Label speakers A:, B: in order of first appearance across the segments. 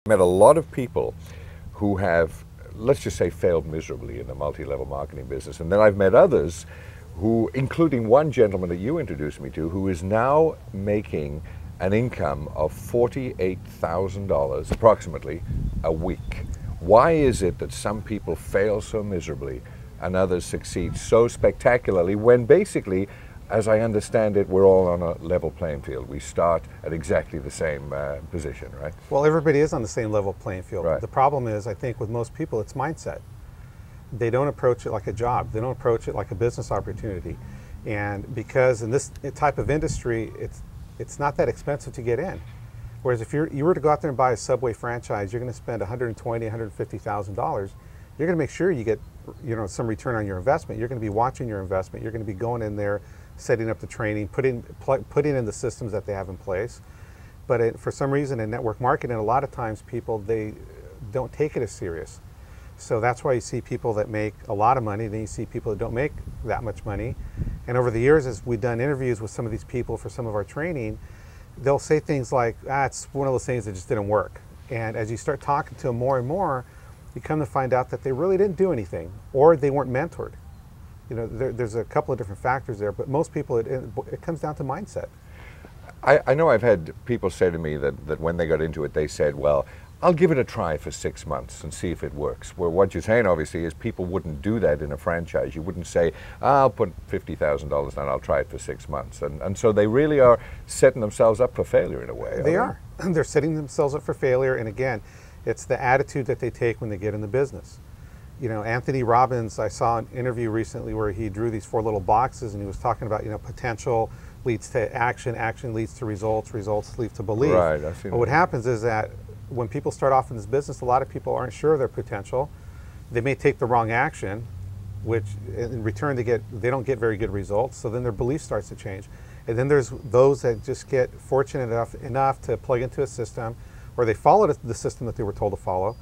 A: met a lot of people who have, let's just say, failed miserably in the multi-level marketing business. And then I've met others who, including one gentleman that you introduced me to, who is now making an income of $48,000 approximately a week. Why is it that some people fail so miserably and others succeed so spectacularly when basically, as I understand it, we're all on a level playing field? We start at exactly the same position, right?
B: Well, everybody is on the same level playing field.
A: Right.
B: The problem is, I think, with most people, it's mindset. They don't approach it like a job. They don't approach it like a business opportunity. And because in this type of industry, it's not that expensive to get in. Whereas if you were to go out there and buy a Subway franchise, you're going to spend $120,000, $150,000. You're going to make sure you get, some return on your investment. You're going to be watching your investment. You're going to be going in there, setting up the training, putting in the systems that they have in place. But for some reason in network marketing, a lot of times people, they don't take it as serious. So that's why you see people that make a lot of money, then you see people that don't make that much money. And over the years, as we've done interviews with some of these people for some of our training, they'll say things like, it's one of those things that just didn't work. And as you start talking to them more and more, you come to find out that they really didn't do anything, or they weren't mentored. There's a couple of different factors there, but most people, it comes down to mindset.
A: I know I've had people say to me that when they got into it, they said, well, I'll give it a try for 6 months and see if it works. Well, what you're saying, obviously, is people wouldn't do that in a franchise. You wouldn't say, I'll put $50,000 and I'll try it for 6 months. And so they really are setting themselves up for failure in a way.
B: They are. They're setting themselves up for failure. And again, it's the attitude that they take when they get in the business. Anthony Robbins, I saw an interview recently where he drew these 4 little boxes and he was talking about, potential leads to action, action leads to results, results lead to belief.
A: Right, I've seen
B: But what happens is that when people start off in this business, a lot of people aren't sure of their potential. They may take the wrong action, which in return they don't get very good results. So then their belief starts to change. And then there's those that just get fortunate enough to plug into a system, or they follow the system that they were told to follow.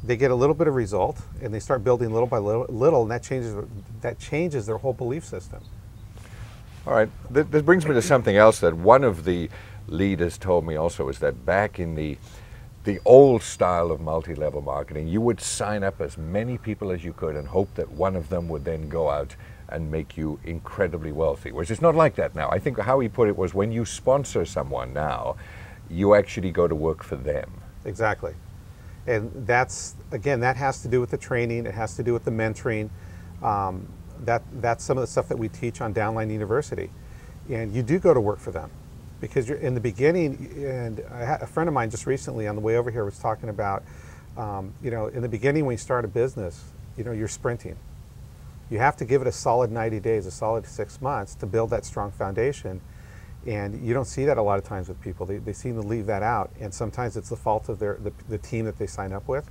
B: They get a little bit of result, and they start building little by little, and that changes their whole belief system.
A: All right, this brings me to something else that one of the leaders told me also, is that back in the old style of multi-level marketing, you would sign up as many people as you could and hope that one of them would then go out and make you incredibly wealthy, whereas it's not like that now. I think how he put it was, when you sponsor someone now, you actually go to work for them.
B: Exactly. And that's, again, that has to do with the training, it has to do with the mentoring. That's some of the stuff that we teach on Downline University. And you do go to work for them. Because you're in the beginning, and a friend of mine just recently on the way over here was talking about, in the beginning when you start a business, you're sprinting. You have to give it a solid 90 days, a solid 6 months to build that strong foundation. And you don't see that a lot of times with people. They seem to leave that out. And sometimes it's the fault of the team that they sign up with.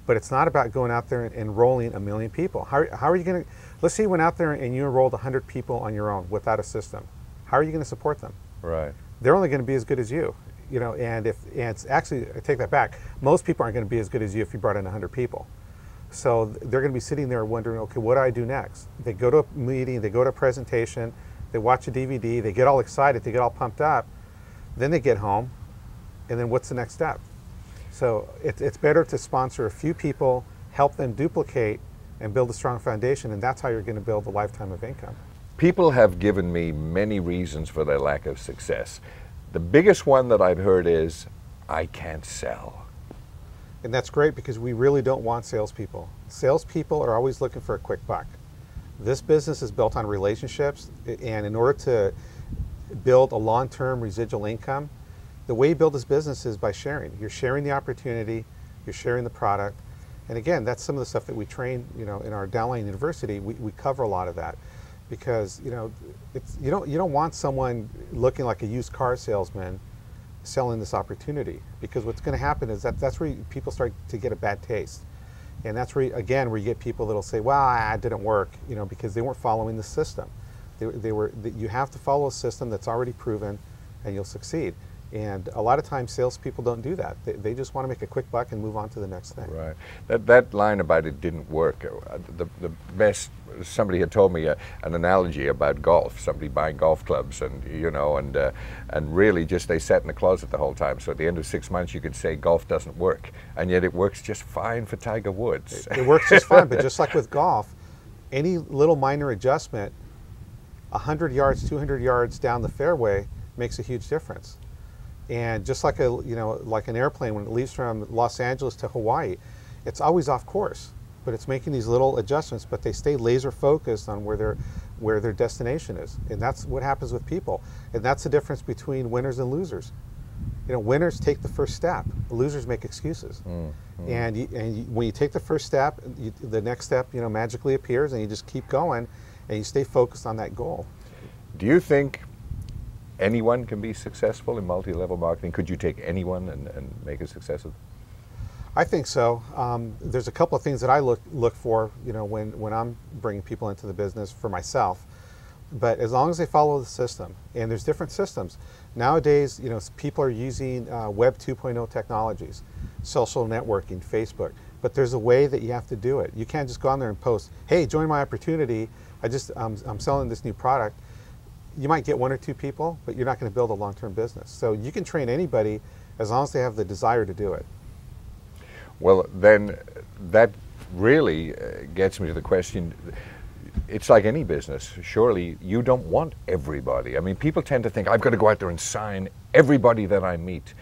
B: But it's not about going out there and enrolling 1 million people. How are you going to, let's say you went out there and you enrolled 100 people on your own without a system. How are you going to support them?
A: Right.
B: They're only going to be as good as you, and it's actually, I take that back, most people aren't going to be as good as you if you brought in 100 people. So they're going to be sitting there wondering, okay, what do I do next? They go to a meeting, they go to a presentation, they watch a DVD, they get all excited, they get all pumped up, then they get home, and then what's the next step? So it's better to sponsor a few people, help them duplicate, and build a strong foundation, and that's how you're going to build a lifetime of income.
A: People have given me many reasons for their lack of success. The biggest one that I've heard is, I can't sell.
B: And that's great, because we really don't want salespeople. Salespeople are always looking for a quick buck. This business is built on relationships, and in order to build a long-term residual income, the way you build this business is by sharing. You're sharing the opportunity, you're sharing the product, and again, that's some of the stuff that we train, in our Downline University. We cover a lot of that. Because you don't want someone looking like a used car salesman selling this opportunity, because what's going to happen is that's where people start to get a bad taste, and that's where you get people that'll say, well, it didn't work, because they weren't following the system. You have to follow a system that's already proven, and you'll succeed. And a lot of times salespeople don't do that. They just want to make a quick buck and move on to the next thing.
A: Right. That line about it didn't work. The best, somebody had told me an analogy about golf, somebody buying golf clubs and, you know, and really just they sat in the closet the whole time. So at the end of 6 months you could say golf doesn't work, and yet it works just fine for Tiger Woods.
B: It works just fine, but just like with golf, any little minor adjustment, 100 yards, 200 yards down the fairway makes a huge difference. And just like like an airplane, when it leaves from Los Angeles to Hawaii, it's always off course, but it's making these little adjustments, but they stay laser focused on where their destination is. And that's what happens with people. And that's the difference between winners and losers. You know, winners take the first step. Losers make excuses. And when you take the first step, the next step, you know, magically appears, and you just keep going, and you stay focused on that goal.
A: Do you think anyone can be successful in multi-level marketing? Could you take anyone and make a success of them?
B: I think so. There's a couple of things that I look for, you know, when I'm bringing people into the business for myself. But as long as they follow the system, and there's different systems. Nowadays, you know, people are using Web 2.0 technologies, social networking, Facebook. But there's a way that you have to do it. You can't just go on there and post, "Hey, join my opportunity. I'm selling this new product." You might get 1 or 2 people, but you're not going to build a long-term business. So you can train anybody as long as they have the desire to do it.
A: Well, then that really gets me to the question, it's like any business. Surely you don't want everybody. I mean, people tend to think, I've got to go out there and sign everybody that I meet.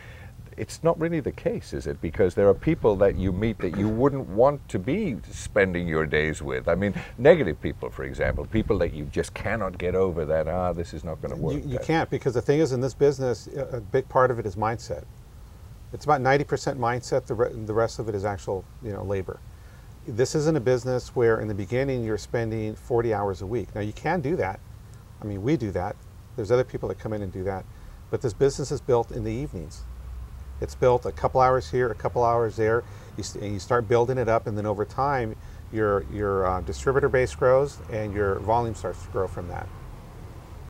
A: It's not really the case, is it? Because there are people that you meet that you wouldn't want to be spending your days with. I mean, negative people, for example, people that you just cannot get over that, this is not going to work.
B: You can't, because the thing is, in this business, a big part of it is mindset. It's about 90% mindset, the rest of it is actual, you know, labor. This isn't a business where in the beginning you're spending 40 hours a week. Now you can do that. I mean, we do that. There's other people that come in and do that. But this business is built in the evenings. It's built a couple hours here, a couple hours there, and you start building it up, and then over time, your distributor base grows and your volume starts to grow from that.